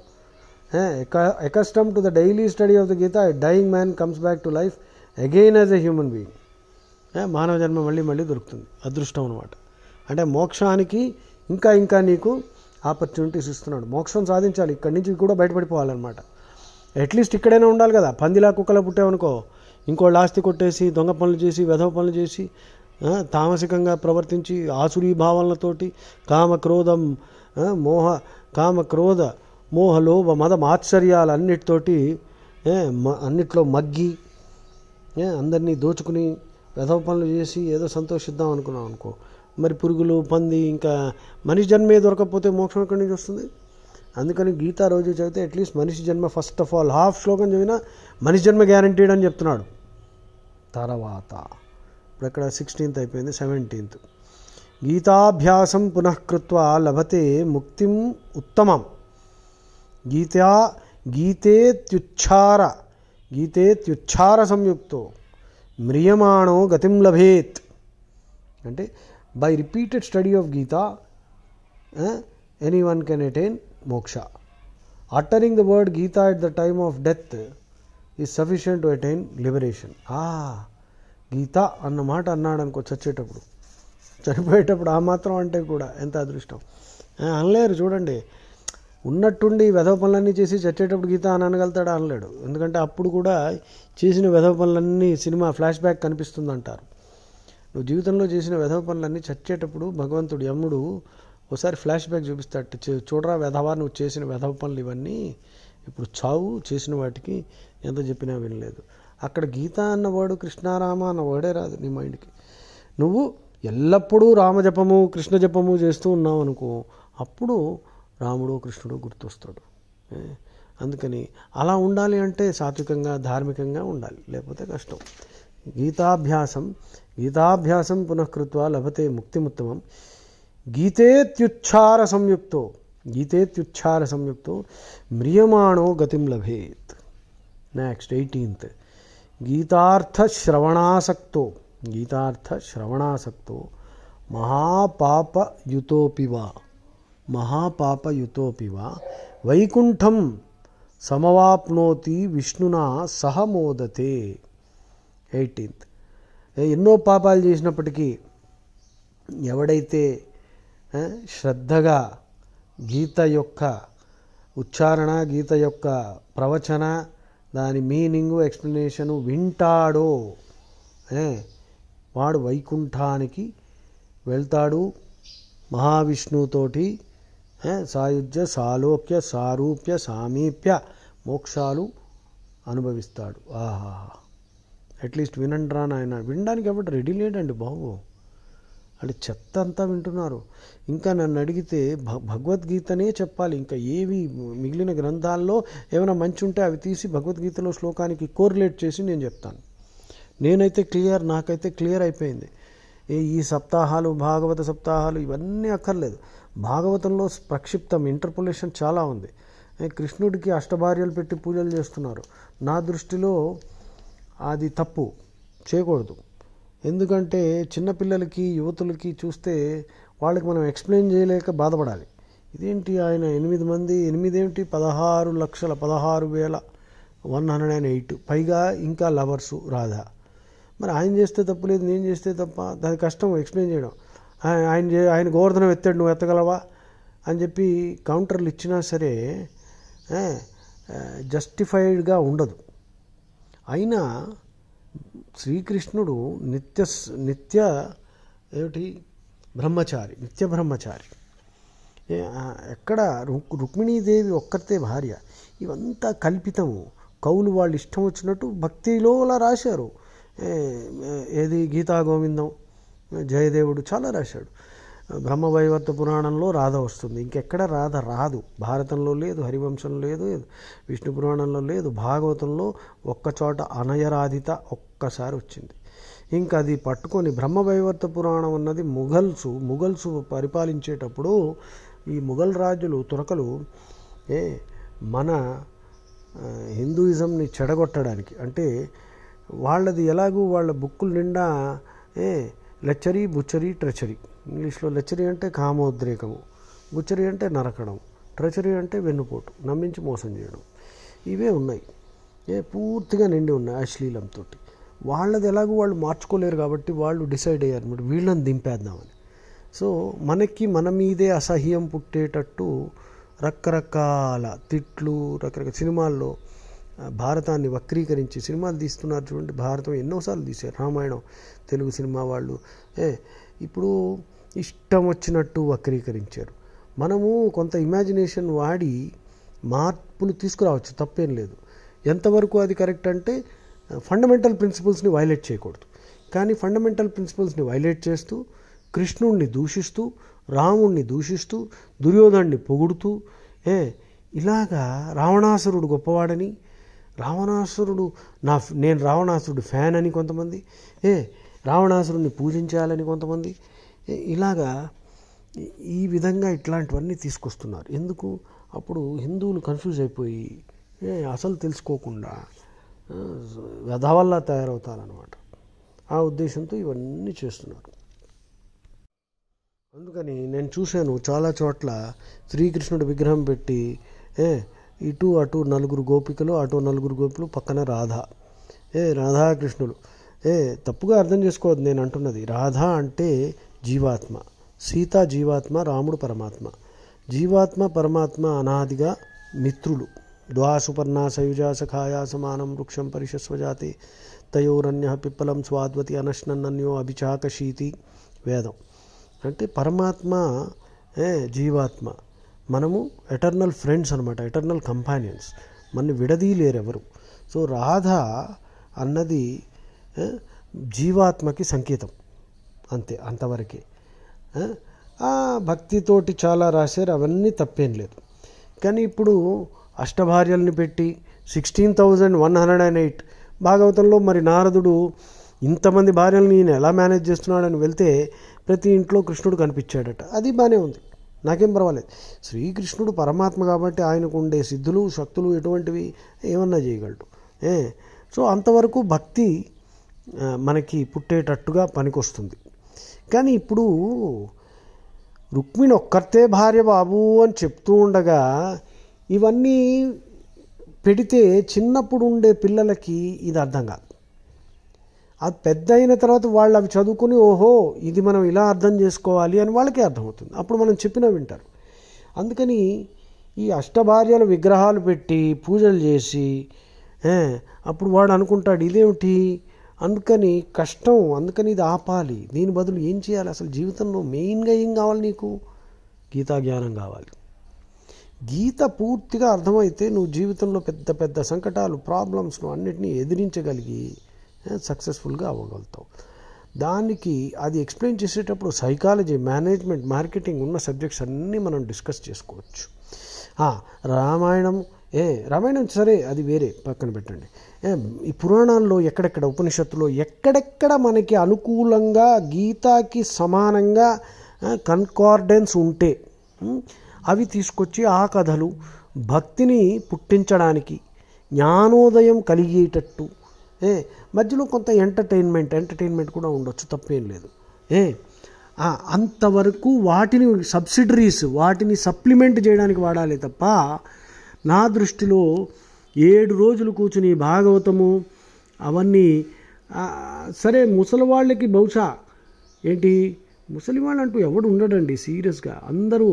accustomed to the daily study of the Gita, a dying man comes back to life again as a human being. మానవ జన్మ మళ్ళీ దొరుకుతుంది. అదృష్టం అనమాట. అంటే మోక్షానికి ఇంకా నీకు ఆపర్చునిటీస్ ఇస్తున్నాడు. మోక్షం సాధించాలి, ఇక్కడి నుంచి కూడా బయటపడిపోవాలన్నమాట. అట్లీస్ట్ ఇక్కడైనా ఉండాలి కదా. పందిలా కుక్కలా పుట్టామనుకో, ఇంకోళ్ళు ఆస్తి కొట్టేసి, దొంగ పనులు చేసి, వెధవ పనులు చేసి, తామసికంగా ప్రవర్తించి, ఆసురీ భావనలతోటి, కామ క్రోధం మోహ కామ క్రోధ మోహ లోభ మద మాత్సర్యాలు అన్నిట్లో మగ్గి అందరినీ దోచుకుని వెధవ పనులు చేసి ఏదో సంతోషిద్దాం అనుకున్నాం అనుకో, మరి పురుగులు పంది ఇంకా మనిషి జన్మే దొరకకపోతే మోక్షం ఎక్కడి నుంచి వస్తుంది? అందుకని గీత రోజు చదివితే అట్లీస్ట్ మనిషి జన్మ ఫస్ట్ ఆఫ్ ఆల్ హాఫ్ శ్లోకం చదివినా మనిషి జన్మ గ్యారంటీడ్ అని చెప్తున్నాడు. తర్వాత ఇప్పుడు ఎక్కడ 16th అయిపోయింది, 17th. గీతాభ్యాసం పునఃకృత్వా లభతే ముక్తిం ఉత్తమం. గీతేత్యుచ్ఛార సంయుక్తో మ్రియమాణో గతిం లభేత్. అంటే by repeated study of Gita anyone can attain moksha. Uttering the word Gita at the time of death is sufficient to attain liberation. గీత అన్న మాట అన్నాడు అనుకో చచ్చేటప్పుడు, చనిపోయేటప్పుడు ఆ మాత్రం అంటే కూడా ఎంత అదృష్టం. అనలేరు చూడండి, ఉన్నట్టుండి వెధవ పనులన్నీ చేసి చచ్చేటప్పుడు గీత అని అనగలుగుతాడా? అనలేడు. ఎందుకంటే అప్పుడు కూడా చేసిన వెధవ పనులన్నీ సినిమా ఫ్లాష్ బ్యాక్ కనిపిస్తుంది అంటారు. నువ్వు జీవితంలో చేసిన వెధవ పనులన్నీ చచ్చేటప్పుడు భగవంతుడు యమ్ముడు ఒకసారి ఫ్లాష్ బ్యాక్ చూపిస్తాడు. చూడరా వెధవా, నువ్వు చేసిన వెధవ పనులు ఇవన్నీ, ఇప్పుడు చావు, చేసిన వాటికి ఎంత చెప్పినా వినలేదు. అక్కడ గీత అన్నవాడు కృష్ణారామ అన్న వర్డే రాదు నీ మైండ్కి. నువ్వు ఎల్లప్పుడూ రామజపము కృష్ణ జపము చేస్తూ ఉన్నావు అనుకో, అప్పుడు రాముడు కృష్ణుడు గుర్తొస్తాడు. అందుకని అలా ఉండాలి అంటే సాత్వికంగా ధార్మికంగా ఉండాలి, లేకపోతే కష్టం. గీతాభ్యాసం పునఃకృత్వా లభతే ముక్తిముత్తమం. గీతేత్యుచ్ఛార సంయుక్తో మ్రియమాణో గతిం లభేత్. Next 18th. గీతార్థ శ్రవణాసక్తో మహాపాపయుతోపి వా వైకుంఠం సమవాప్నోతి విష్ణునా సహ మోదతే. 18th. ఎన్నో పాపాలు చేసినప్పటికీ ఎవడైతే శ్రద్ధగా గీత యొక్క ఉచ్చారణ, గీత యొక్క ప్రవచన, దాని మీనింగు, ఎక్స్ప్లెనేషను వింటాడో వాడు వైకుంఠానికి వెళ్తాడు. మహావిష్ణువుతోటి సాయుజ్య సాలోక్య సారూప్య సామీప్య మోక్షాలు అనుభవిస్తాడు. అట్లీస్ట్ వినండ్రా నాయన. వినడానికి ఎవరు రెడీ లేడండి బాబు, అంటే చెత్త అంతా వింటున్నారు. ఇంకా నన్ను అడిగితే భగవద్గీతనే చెప్పాలి, ఇంకా ఏవి మిగిలిన గ్రంథాల్లో ఏమైనా మంచి ఉంటే అవి తీసి భగవద్గీతలో శ్లోకానికి కోరిలేట్ చేసి నేను చెప్తాను. నాకైతే క్లియర్ అయిపోయింది. ఈ సప్తాహాలు, భాగవత సప్తాహాలు ఇవన్నీ అక్కర్లేదు. భాగవతంలో ప్రక్షిప్తం ఇంటర్పోలేషన్ చాలా ఉంది. కృష్ణుడికి అష్టభార్యలు పెట్టి పూజలు చేస్తున్నారు. నా దృష్టిలో అది తప్పు, చేయకూడదు. ఎందుకంటే చిన్నపిల్లలకి, యువతులకి చూస్తే వాళ్ళకి మనం ఎక్స్ప్లెయిన్ చేయలేక బాధపడాలి. ఇదేంటి ఆయన 8 మంది, 8 ఏమిటి, 16,16,108 పైగా ఇంకా లవర్సు రాధా. మరి ఆయన చేస్తే తప్పు లేదు, నేను చేస్తే తప్ప? దాని కష్టం ఎక్స్ప్లెయిన్ చేయడం. ఆయన గోవర్ధనం ఎత్తాడు, నువ్వు ఎత్తగలవా అని చెప్పి కౌంటర్లు ఇచ్చినా సరే జస్టిఫైడ్గా ఉండదు. అయినా శ్రీకృష్ణుడు నిత్య బ్రహ్మచారి. ఎక్కడ రుక్మిణీదేవి ఒక్కతే భార్య. ఇవంతా కల్పితము. కవులు వాళ్ళు ఇష్టం వచ్చినట్టు భక్తిలో అలా రాశారు. ఏది గీతా గోవిందం, జయదేవుడు చాలా రాశాడు. బ్రహ్మవైవర్త పురాణంలో రాధ వస్తుంది, ఇంకెక్కడ రాధ రాదు. భారతంలో లేదు, హరివంశంలో లేదు, విష్ణు పురాణంలో లేదు, భాగవతంలో ఒక్కచోట అనయరాధిత ఒక్కసారి వచ్చింది. ఇంకా అది పట్టుకొని బ్రహ్మవైవర్త పురాణం అన్నది ముఘల్సు పరిపాలించేటప్పుడు ఈ ముఘల్ రాజులు, తురకలు మన హిందూయిజంని చెడగొట్టడానికి, అంటే వాళ్ళది ఎలాగూ వాళ్ళ బుక్కుల నిండా లెచ్చరీ, బుచ్చరీ, ట్రెచరీ. ఇంగ్లీష్లో లెచ్చరీ అంటే కామోద్రేకము, బుచ్చరీ అంటే నరకడం, ట్రెచరీ అంటే వెన్నుపోటు, నమ్మించి మోసం చేయడం. ఇవే ఉన్నాయి, పూర్తిగా నిండి ఉన్నాయి అశ్లీలంతో. వాళ్ళది ఎలాగో వాళ్ళు మార్చుకోలేరు కాబట్టి వాళ్ళు డిసైడ్ అయ్యారు అన్నమాట, వీళ్ళని దింపేద్దామని. సో మన మీదే అసహ్యం పుట్టేటట్టు రకరకాల తిట్లు, రకరకాల సినిమాల్లో భారతాన్ని వక్రీకరించి సినిమాలు తీస్తున్నారు చూడండి. భారతం ఎన్నోసార్లు తీశారు, రామాయణం తెలుగు సినిమా వాళ్ళు ఇప్పుడు ఇష్టం వచ్చినట్టు వక్రీకరించారు. మనము కొంత ఇమాజినేషన్ వాడి మార్పులు తీసుకురావచ్చు, తప్పేం లేదు. ఎంతవరకు అది కరెక్ట్ అంటే ఫండమెంటల్ ప్రిన్సిపల్స్ని వైలేట్ చేయకూడదు. కానీ ఫండమెంటల్ ప్రిన్సిపల్స్ని వైలేట్ చేస్తూ, కృష్ణుణ్ణి దూషిస్తూ, రాముణ్ణి దూషిస్తూ, దుర్యోధనుడిని పొగుడుతూ, ఇలాగా రావణాసురుడు గొప్పవాడని, నేను రావణాసురుడు ఫ్యాన్ అని కొంతమంది, రావణాసురుడిని పూజించాలని కొంతమంది, ఇలాగా ఈ విధంగా ఇట్లాంటివన్నీ తీసుకొస్తున్నారు. ఎందుకు? అప్పుడు హిందువులు కన్ఫ్యూజ్ అయిపోయి అసలు తెలుసుకోకుండా వ్యధవల్లా తయారవుతారన్నమాట. ఆ ఉద్దేశంతో ఇవన్నీ చేస్తున్నారు. అందుకని నేను చూశాను చాలా చోట్ల శ్రీకృష్ణుడి విగ్రహం పెట్టి ఇటు అటు నలుగురు గోపికలు, అటు నలుగురు గోపికలు, పక్కన రాధాకృష్ణులు. తప్పుగా అర్థం చేసుకోవద్దు నేను అంటున్నది. రాధ అంటే జీవాత్మ, సీత జీవాత్మ, రాముడు పరమాత్మ. జీవాత్మ పరమాత్మ అనాదిగా మిత్రులు. ద్వాసుపర్ణా సయుజా సఖాయా సమానం వృక్షం పరిషస్వజాతే తయోరన్య పిప్పలం స్వాద్వతి అనశ్నన్నన్యో అభిచాకశీతి. వేదం అంటే పరమాత్మ, జీవాత్మ, మనము ఎటర్నల్ ఫ్రెండ్స్ అనమాట, ఎటర్నల్ కంపానియన్స్. మనని విడదీయలేరు ఎవరు. సో రాధ అన్నది జీవాత్మకి సంకేతం, అంతే, అంతవరకే. భక్తితోటి చాలా రాశారు, అవన్నీ తప్పేం లేదు. కానీ ఇప్పుడు అష్టభార్యల్ని పెట్టి 16,108 భాగవతంలో మరి నారదుడు ఇంతమంది భార్యలను ఈయన ఎలా మేనేజ్ చేస్తున్నాడని వెళ్తే ప్రతి ఇంట్లో కృష్ణుడు కనిపించాడట. అది బాగానే ఉంది, నాకేం పర్వాలేదు. శ్రీకృష్ణుడు పరమాత్మ కాబట్టి ఆయనకు ఉండే సిద్ధులు శక్తులు ఎటువంటివి ఏమన్నా చేయగలడు. సో అంతవరకు భక్తి మనకి పుట్టేటట్టుగా పనికొస్తుంది. కానీ ఇప్పుడు రుక్మిణి ఒక్కర్తే భార్య బాబు అని చెప్తూ ఉండగా ఇవన్నీ పెడితే చిన్నప్పుడు ఉండే పిల్లలకి ఇది అర్థం కాదు. అది పెద్ద అయిన తర్వాత వాళ్ళు అవి చదువుకుని ఓహో ఇది మనం ఇలా అర్థం చేసుకోవాలి అని వాళ్ళకే అర్థమవుతుంది. అప్పుడు మనం చెప్పినా వింటారు. అందుకని ఈ అష్టభార్యల విగ్రహాలు పెట్టి పూజలు చేసి అప్పుడు వాడు అనుకుంటాడు ఇదేమిటి, అందుకని కష్టం, అందుకని ఇది ఆపాలి. దీని బదులు ఏం చేయాలి? అసలు జీవితంలో మెయిన్గా ఏం కావాలి? నీకు గీతా జ్ఞానం కావాలి. గీత పూర్తిగా అర్థమైతే నువ్వు జీవితంలో పెద్ద పెద్ద సంకటాలు, ప్రాబ్లమ్స్ను అన్నిటినీ ఎదిరించగలిగి సక్సెస్ఫుల్గా అవ్వగలుగుతావు. దానికి అది ఎక్స్ప్లెయిన్ చేసేటప్పుడు సైకాలజీ, మేనేజ్మెంట్, మార్కెటింగ్ ఉన్న సబ్జెక్ట్స్ అన్నీ మనం డిస్కస్ చేసుకోవచ్చు. రామాయణం సరే, అది వేరే పక్కన పెట్టండి. ఈ పురాణాల్లో ఎక్కడెక్కడ, ఉపనిషత్తులో ఎక్కడెక్కడ మనకి అనుకూలంగా గీతాకి సమానంగా కన్కార్డెన్స్ ఉంటే అవి తీసుకొచ్చి ఆ కథలు భక్తిని పుట్టించడానికి, జ్ఞానోదయం కలిగేటట్టు, మధ్యలో కొంత ఎంటర్టైన్మెంట్ కూడా ఉండొచ్చు, తప్పేం లేదు. అంతవరకు వాటిని సబ్సిడరీస్, వాటిని సప్లిమెంట్ చేయడానికి వాడాలి తప్ప నా దృష్టిలో 7 రోజులు కూర్చుని భాగవతము అవన్నీ సరే. ముసలి వాళ్ళకి బహుశా ముసలి వాళ్ళు అంటూ ఎవడు ఉండడండి సీరియస్గా. అందరూ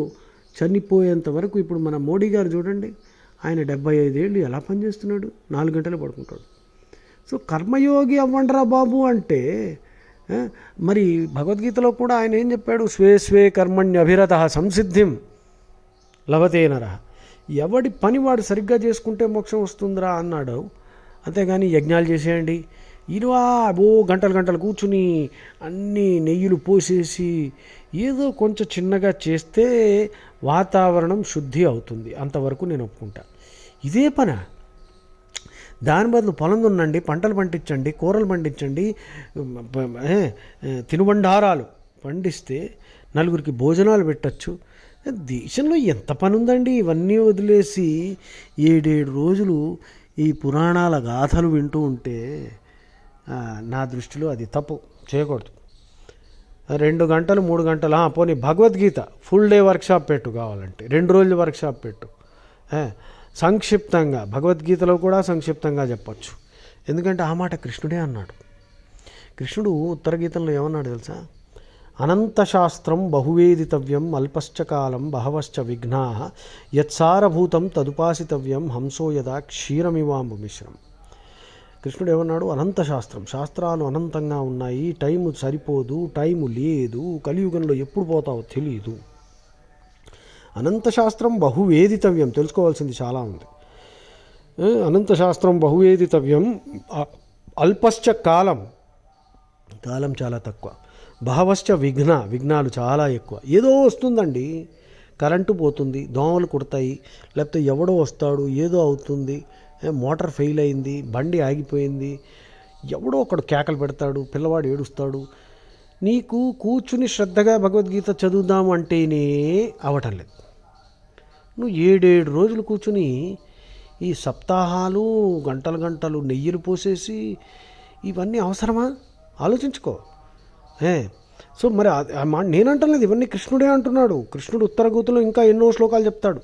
చనిపోయేంత వరకు. ఇప్పుడు మన మోడీ గారు చూడండి, ఆయన 75 ఏళ్ళు ఎలా పనిచేస్తున్నాడు, 4 గంటలు పడుకుంటాడు. సో కర్మయోగి అవ్వండిరా బాబు అంటే మరి భగవద్గీతలో కూడా ఆయన ఏం చెప్పాడు? స్వే స్వే కర్మణ్యభిరత సంసిద్ధిం లభతే నరః. ఎవడి పని వాడు సరిగ్గా చేసుకుంటే మోక్షం వస్తుందిరా అన్నాడు. అంతేగాని యజ్ఞాలు చేసేయండి, గంటలు కూర్చుని అన్నీ నెయ్యిలు పోసేసి ఏదో కొంచెం చిన్నగా చేస్తే వాతావరణం శుద్ధి అవుతుంది, అంతవరకు నేను ఒప్పుకుంటా. ఇదే పని. దాని బదులు పొలం దున్నండి, పంటలు పండించండి, కూరలు పండించండి, తినుబండారాలు పండిస్తే నలుగురికి భోజనాలు పెట్టచ్చు. దేశంలో ఎంత పని ఉందండి? ఇవన్నీ వదిలేసి 7 రోజులు ఈ పురాణాల గాథలు వింటూ ఉంటే నా దృష్టిలో అది తప్పు, చేయకూడదు. 2 గంటలు 3 గంటలు పోనీ భగవద్గీత ఫుల్ డే వర్క్షాప్ పెట్టు, కావాలంటే 2 రోజులు వర్క్షాప్ పెట్టు. సంక్షిప్తంగా భగవద్గీతలో కూడా సంక్షిప్తంగా చెప్పచ్చు. ఎందుకంటే ఆ మాట కృష్ణుడే అన్నాడు. కృష్ణుడు ఉత్తర గీతంలో ఏమన్నాడు తెలుసా? అనంతశాస్త్రం బహువేదితవ్యం అల్పశ్చ కాలం బహవశ్చ విఘ్నాః యత్సారభూతం తదుపాసితవ్యం హంసో యదా క్షీరమివాంబు మిశ్రం. కృష్ణుడు ఏమన్నాడు? అనంత శాస్త్రాలు అనంతంగా ఉన్నాయి, టైము సరిపోదు, టైము లేదు, కలియుగంలో ఎప్పుడు పోతావో తెలీదు. అనంతశాస్త్రం బహువేదితవ్యం, తెలుసుకోవాల్సింది చాలా ఉంది. అనంతశాస్త్రం బహువేదితవ్యం, అల్పశ్చ కాలం, కాలం చాలా తక్కువ, బహవశ్చ విఘ్నాలు చాలా ఎక్కువ. ఏదో వస్తుందండి, కరెంటు పోతుంది, దోమలు కుడతాయి, లేకపోతే ఎవడో వస్తాడు, ఏదో అవుతుంది, మోటార్ ఫెయిల్ అయింది, బండి ఆగిపోయింది, ఎవడో ఒకడు కేకలు పెడతాడు, పిల్లవాడు ఏడుస్తాడు. నీకు కూర్చుని శ్రద్ధగా భగవద్గీత చదువుదాం అంటేనే అవటం లేదు. నువ్వు 7 రోజులు కూర్చుని ఈ సప్తాహాలు, గంటలు నెయ్యిలు పోసేసి ఇవన్నీ అవసరమా? ఆలోచించుకో. సో మరి నేనంటలేదు, ఇవన్నీ కృష్ణుడే అంటున్నాడు. కృష్ణుడు ఉత్తరగూతులో ఇంకా ఎన్నో శ్లోకాలు చెప్తాడు.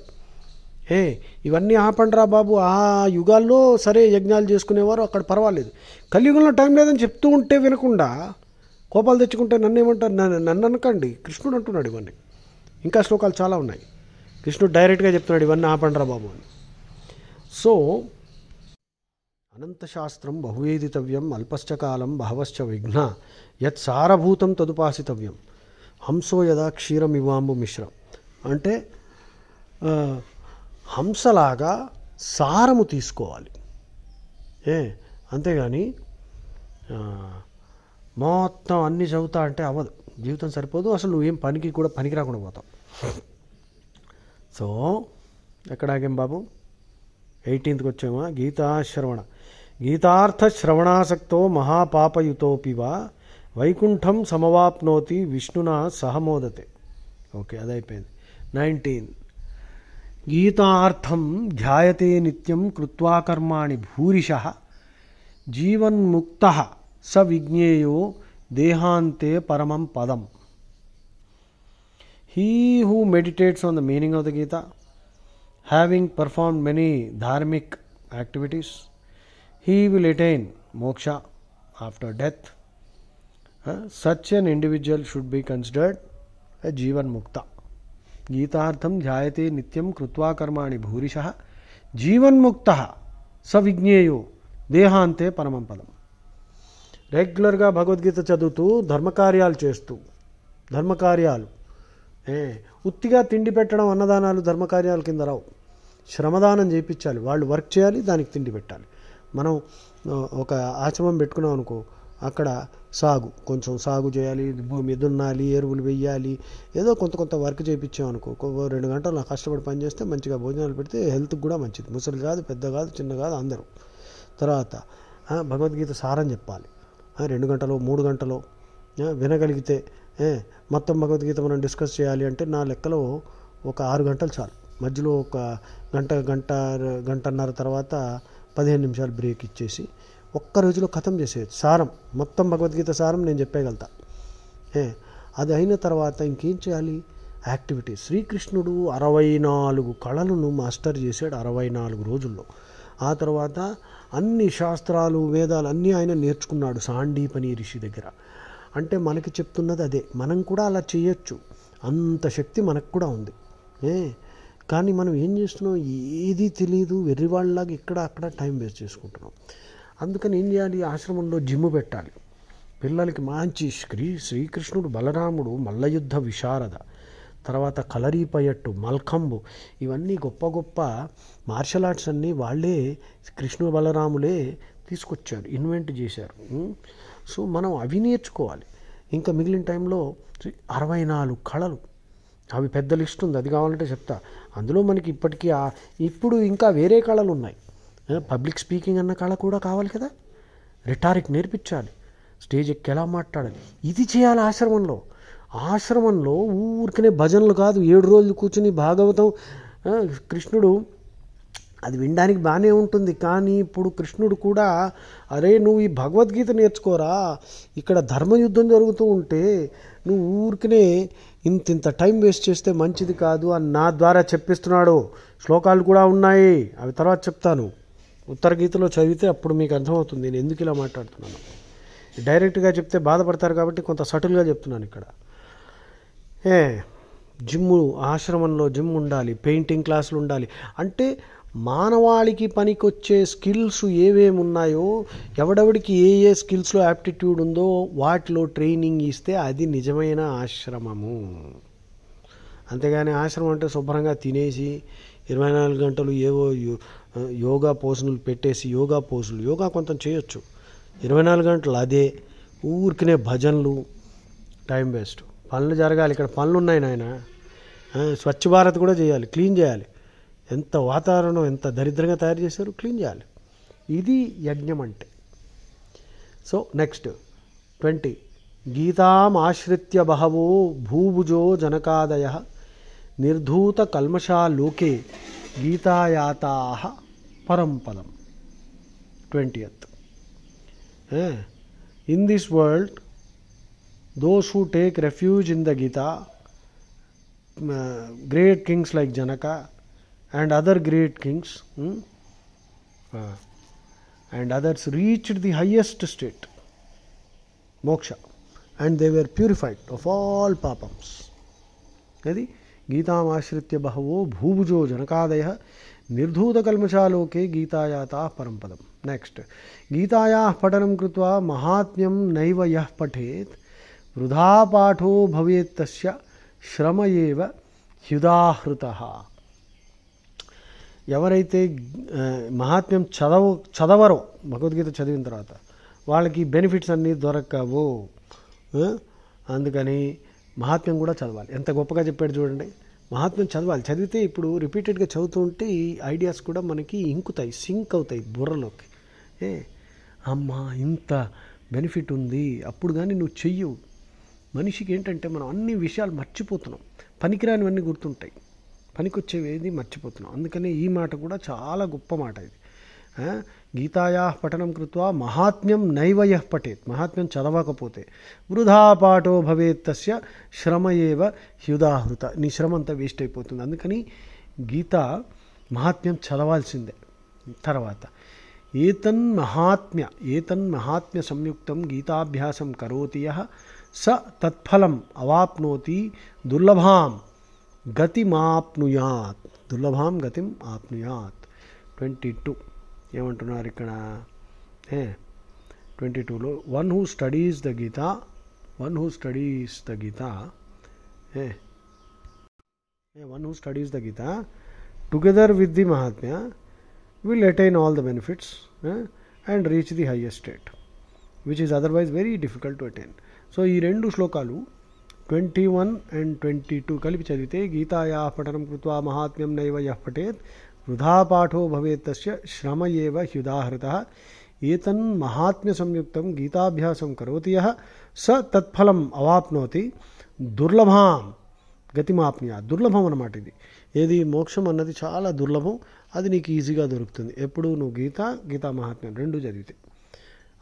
ఇవన్నీ ఆపండిరా బాబు, ఆ యుగాల్లో సరే యజ్ఞాలు చేసుకునేవారు, అక్కడ పర్వాలేదు. కలియుగంలో టైం లేదని చెప్తూ ఉంటే వినకుండా కోపాలు తెచ్చుకుంటే నన్ను ఏమంటారు? నన్ను అనకండి, కృష్ణుడు అంటున్నాడు ఇవన్నీ. ఇంకా శ్లోకాలు చాలా ఉన్నాయి, కృష్ణుడు డైరెక్ట్గా చెప్తున్నాడు ఇవన్నీ ఆపండిరా బాబు అని. సో అనంతశాస్త్రం బహువేదితవ్యం, అల్పశ్చ కాలం, బహవశ్చ విఘ్న, యత్ సారభూతం తదుపాసితవ్యం, హంసో యదా క్షీరమివాంబు మిశ్రం. అంటే హంసలాగా సారము తీసుకోవాలి, అంతేగాని మొత్తం అన్నీ చదువుతా అంటే అవ్వదు, జీవితం సరిపోదు, అసలు నువ్వేం పనికి కూడా పనికి రాకుండా పోతావు. సో ఎక్కడాగేం బాబు? 18కి వచ్చామా? గీతాశ్రవణ. గీతార్థశ్రవణాసక్తో మహాపాపయుతోపివా వైకుంఠం సమవాప్నోతి విష్ణునా సహమోదతే. ఓకే, అదైపోయింది. 19 గీతార్థం ధ్యాయతే నిత్యం కృత్వా కర్మాణి భూరిశః జీవన్ముక్తః స విజ్ఞేయో దేహాంతే పరమం పదం. He who meditates on the meaning of the Gita, having performed many dharmic activities, he will attain moksha after death. Such an individual should be considered a Jivan Mukta. Geetartham dhyayate nityam krutva karmani bhurishah Jivan Muktah savigneyo dehante paramam padam. రెగ్యులర్గా భగవద్గీత చదువుతూ ధర్మకార్యాలు చేస్తూ, ధర్మకార్యాలు ఉత్తిగా తిండి పెట్టడం, అన్నదానాలు ధర్మకార్యాల కింద రావు. శ్రమదానం చేయించాలి, వాళ్ళు వర్క్ చేయాలి, దానికి తిండి పెట్టాలి. మనం ఒక ఆశ్రమం పెట్టుకున్నాం అనుకో, అక్కడ కొంచెం సాగు చేయాలి, భూమి దున్నాలి, ఎరువులు వేయాలి, ఏదో కొంత వర్క్ చేయించాం అనుకో, 2 గంటలు కష్టపడి పని చేస్తే మంచిగా భోజనాలు పెడితే హెల్త్కి కూడా మంచిది. ముసలి కాదు, పెద్ద కాదు, చిన్న కాదు, అందరూ. తర్వాత భగవద్గీత సారం చెప్పాలి, 2 గంటలో 3 గంటలో వినగలిగితే. మొత్తం భగవద్గీత మనం డిస్కస్ చేయాలి అంటే నా లెక్కలో ఒక 6 గంటలు చాలు. మధ్యలో ఒక గంటన్నర తర్వాత 15 నిమిషాలు బ్రేక్ ఇచ్చేసి ఒక్క రోజులో ఖతం చేసేది సారం, మొత్తం భగవద్గీత సారం నేను చెప్పగలుగుతా. అది అయిన తర్వాత ఇంకేం చేయాలి? యాక్టివిటీస్. శ్రీకృష్ణుడు 64 కళలను మాస్టర్ చేశాడు 64 రోజుల్లో. ఆ తర్వాత అన్ని శాస్త్రాలు, వేదాలు అన్నీ ఆయన నేర్చుకున్నాడు సాండీపని ఋషి దగ్గర. అంటే మనకి చెప్తున్నది అదే, మనం కూడా అలా చేయొచ్చు, అంత శక్తి మనకు కూడా ఉంది. కానీ మనం ఏం చేస్తున్నాం? ఏది తెలియదు, వెర్రివాళ్ళలాగా ఇక్కడ అక్కడ టైం వేస్ట్ చేసుకుంటున్నాం. అందుకని ఏం చేయాలి? ఆశ్రమంలో జిమ్ పెట్టాలి పిల్లలకి. మంచి శ్రీకృష్ణుడు, బలరాముడు మల్లయుద్ధ విశారద, తర్వాత కలరీపయట్టు, మల్కంబు, ఇవన్నీ గొప్ప గొప్ప మార్షల్ ఆర్ట్స్ అన్నీ వాళ్ళే, కృష్ణుడు బలరాములే తీసుకొచ్చారు, ఇన్వెంట్ చేశారు. సో మనం అవి నేర్చుకోవాలి. ఇంకా మిగిలిన టైంలో 64 కళలు, అవి పెద్ద లిస్ట్ ఉంది, అది కావాలంటే చెప్తా. అందులో మనకి ఇప్పుడు ఇంకా వేరే కళలు ఉన్నాయి. పబ్లిక్ స్పీకింగ్ అన్న కళ కూడా కావాలి కదా, రిటారిక్ నేర్పించాలి, స్టేజ్ ఎక్కి ఎలా మాట్లాడాలి, ఇది చేయాలి ఆశ్రమంలో. ఆశ్రమంలో ఊరికనే భజనలు కాదు, 7 రోజులు కూర్చుని భాగవతం. కృష్ణుడు అది వినడానికి బాగానే ఉంటుంది, కానీ ఇప్పుడు కృష్ణుడు కూడా అరే నువ్వు ఈ భగవద్గీత నేర్చుకోరా, ఇక్కడ ధర్మయుద్ధం జరుగుతూ ఉంటే నువ్వు ఊరికనే ఇంత టైం వేస్ట్ చేస్తే మంచిది కాదు అని నా ద్వారా చెప్పిస్తున్నాడు. శ్లోకాలు కూడా ఉన్నాయి, అవి తర్వాత చెప్తాను. ఉత్తర గీతలో చదివితే అప్పుడు మీకు అర్థమవుతుంది నేను ఎందుకు ఇలా మాట్లాడుతున్నాను. డైరెక్ట్గా చెప్తే బాధపడతారు కాబట్టి కొంత సటిల్గా చెప్తున్నాను ఇక్కడ. జిమ్ము, ఆశ్రమంలో జిమ్ ఉండాలి, పెయింటింగ్ క్లాసులు ఉండాలి. అంటే మానవాళికి పనికొచ్చే స్కిల్స్ ఏవేమి ఉన్నాయో, ఎవడెవడికి ఏ స్కిల్స్లో యాప్టిట్యూడ్ ఉందో వాటిలో ట్రైనింగ్ ఇస్తే అది నిజమైన ఆశ్రమము. అంతేగాని ఆశ్రమం అంటే శుభ్రంగా తినేసి 24 గంటలు ఏవో యోగా పోజులు పెట్టేసి యోగా కొంత చేయొచ్చు. 24 గంటలు అదే ఊరికనే భజనలు, టైం వేస్ట్. పనులు జరగాలి, ఇక్కడ పనులు ఉన్నాయి నాయన. స్వచ్ఛ భారత్ కూడా చేయాలి, క్లీన్ చేయాలి. ఎంత వాతావరణం ఎంత దరిద్రంగా తయారు చేశారు, క్లీన్ చేయాలి. ఇది యజ్ఞం అంటే. So next 20. గీతాం ఆశ్రిత్య బహవో భూభుజో జనకాదయ నిర్ధూత కల్మషా లోకే గీతాయాతాః పరం పదం. 20th. In this world, those who take refuge in the Gita, great kings like Janaka and other great kings and others reached the highest state, moksha, and they were purified of all papams. Adi Gītāṁ āśritya bahavo bhūbhujo janakādayah nirdhūta kalmashāloke gītāyātā param padam. Next. Gītāyāh patanam krutva mahatmyam naiva yah pathet వృధా పాఠో భవేత్ తస్య శ్రమ ఏవ హ్యుదాహృతః. ఎవరైతే మహాత్మ్యం చదవరో, భగవద్గీత చదివిన తర్వాత వాళ్ళకి benefits అన్నీ దొరకవు. అందుకని మహాత్మ్యం కూడా చదవాలి. ఎంత గొప్పగా చెప్పాడు చూడండి. మహాత్మ్యం చదవాలి. చదివితే ఇప్పుడు రిపీటెడ్గా చదువుతూ ఉంటే ఈ ఐడియాస్ కూడా మనకి ఇంకుతాయి, సింక్ అవుతాయి బుర్రలోకి. అమ్మా ఇంత బెనిఫిట్ ఉంది, అప్పుడు కానీ నువ్వు చెయ్యు. మనిషికి ఏంటంటే మనం అన్ని విషయాలు మర్చిపోతున్నాం, పనికిరానివన్నీ గుర్తుంటాయి, పనికొచ్చేవేది మర్చిపోతున్నాం. అందుకని ఈ మాట కూడా చాలా గొప్ప మాట ఇది. గీతాయా పఠనం కృత్వా మహాత్మ్యం నైవయః పఠేత్. మహాత్మ్యం చదవకపోతే వృధా పాఠో భవేత్ తస్య శ్రమ ఏవ హ్యుదాహృత. నీ శ్రమ అంతా వేస్ట్ అయిపోతుంది. అందుకని గీత మహాత్మ్యం చదవాల్సిందే. తర్వాత ఏతన్మహాత్మ్య సంయుక్తం గీతాభ్యాసం కరోతి యః స తత్ఫలం అవాప్నోతి దుర్లభాం గతిమాప్నుయాత్. 22 ఏమంటున్నారు ఇక్కడ? 22లో one who studies the Gita together with the Mahatmya will attain all the benefits and reach the highest state, which is otherwise very difficult to attain. So ఈ రెండు శ్లోకాలు 21 and 22 కలిపి చదివితే గీతాయా పఠనం కృత్వా మహాత్మ్యం నైవ యః పఠేత్ వృధా పాఠో భవేత్ తస్య శ్రమ ఏవ హ్యుదాహృతః ఏతన్ మహాత్మ్య సంయుక్తం గీతాభ్యాసం కరోతి యః స తత్ఫలం అవాప్నోతి దుర్లభాం గతిమాప్నుయాత్. దుర్లభం అన్నమాట ఇది. ఏది మోక్షం అన్నది చాలా దుర్లభం. అది నీకు ఈజీగా దొరుకుతుంది ఎప్పుడు నువ్వు గీతా మహాత్మ్యం రెండు చదివితే.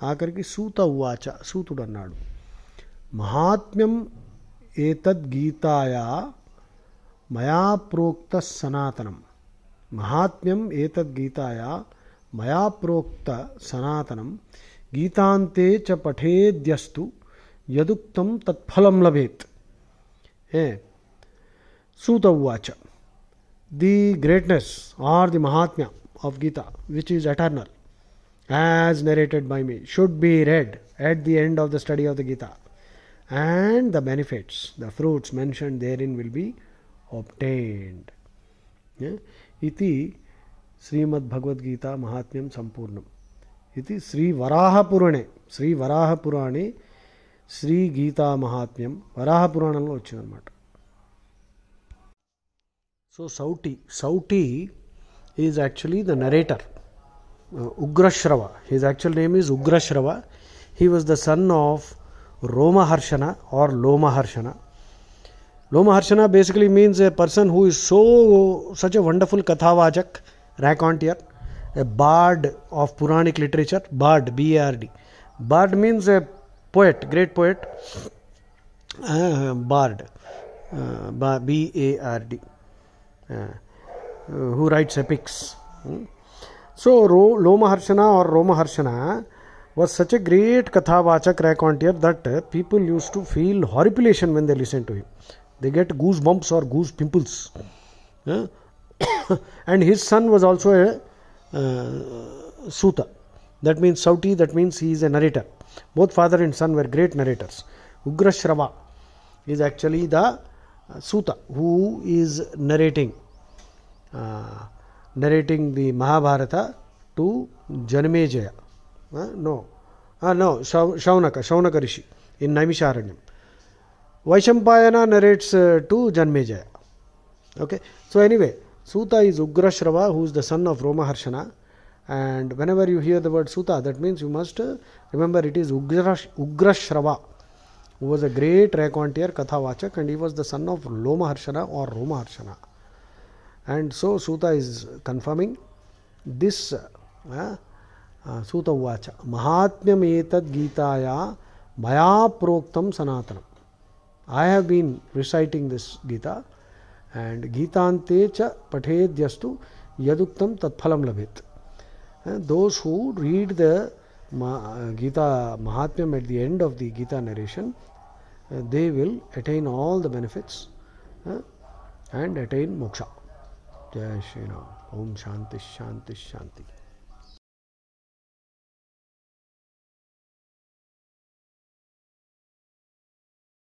ఆఖరికి సూత ఉవాచ, సూతుడు అన్నాడు, మహాత్మ్యం ఏతద్గీతాయా మయా ప్రోక్త సనాతనం. మహాత్మ్యం ఏతద్గీతాయా మయా ప్రోక్త సనాతనం గీతాంతే చ పఠేద్యస్తు యదుక్తం తత్ఫలం లభేత్. సూత ఉవాచ. The greatness or the Mahatmya of Gita, which is eternal, as narrated by me, should be read at the end of the study of the Gita, and the benefits, the fruits mentioned therein will be obtained. Iti Srimad Bhagavad Gita Mahatmyam Sampurnam. Iti Sri Varaha Purane Sri Gita Mahatmyam Varaha Puranamlo vachindannamata. So Sauti is actually the narrator, Ugrashrava. His actual name is Ugrashrava. He was the son of Romaharshana or Lomaharshana. Lomaharshana basically means a person who is such a wonderful kathavajak, raconteur, a bard of Puranic literature. Bard, B-A-R-D. Bard means a poet, great poet. Bard, B-A-R-D. Who writes epics. So Lomaharshana or Romaharshana was such a great kathavachak raconteur that people used to feel horripilation when they listen to him. They get goosebumps or goose pimples. And his son was also a Suta. That means Sauti, that means he is a narrator. Both father and son were great narrators. Ugrashrava is actually the Suta, who is narrating the Mahabharata to Janmejaya. No, Shaunaka Rishi in Naimisharanyam. Vaishampayana narrates to Janmejaya. Okay, so anyway, Suta is Ugrashrava, who is the son of Romaharshana. And whenever you hear the word Suta, that means you must remember it is Ugrashrava, who was a great raconteur, Kathavachak, and he was the son of Lomaharshana or Romaharshana. And so Suta is confirming this Suta Uvacha Mahatmyam etad Gitaya Maya Proktam Sanatanam. I have been reciting this Gita, and Gitante cha Patedyastu Yaduktam Tatphalam Labhet. Those who read the Gita Mahatmyam at the end of the Gita narration, they will attain all the benefits and attain moksha. Jai Shri Ram. Om Shanti Shanti Shanti.